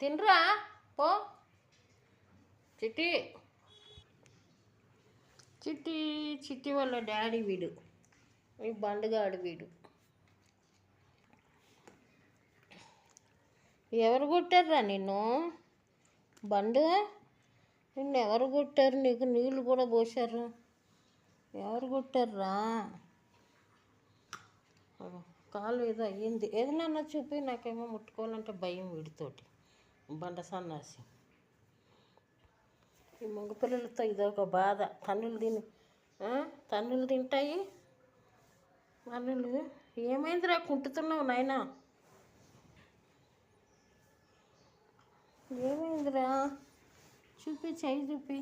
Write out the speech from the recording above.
తినరా పో. చిట్టి చిట్టి చిట్టి వాళ్ళ డాడీ వీడు, ఈ బండగాడు వీడు. ఎవరు కొట్టారా నిన్ను? బండు నిన్ను ఎవరు కొట్టారు? నీకు నీళ్ళు కూడా పోసారు. ఎవరు కొట్టారా? కాలు ఏదో అయ్యింది. ఏదైనా చూపి, నాకేమో ముట్టుకోవాలంటే భయం వీడితోటి. బండ సన్నాసి. ఈ మగపిల్లలతో ఇదొక బాధ. తన్నులు తింటాయి. తన్నులు ఏమైందిరా కుంటుతున్నావు నాయనా? ఏమైందిరా? చూపి, చెయ్యి చూపి.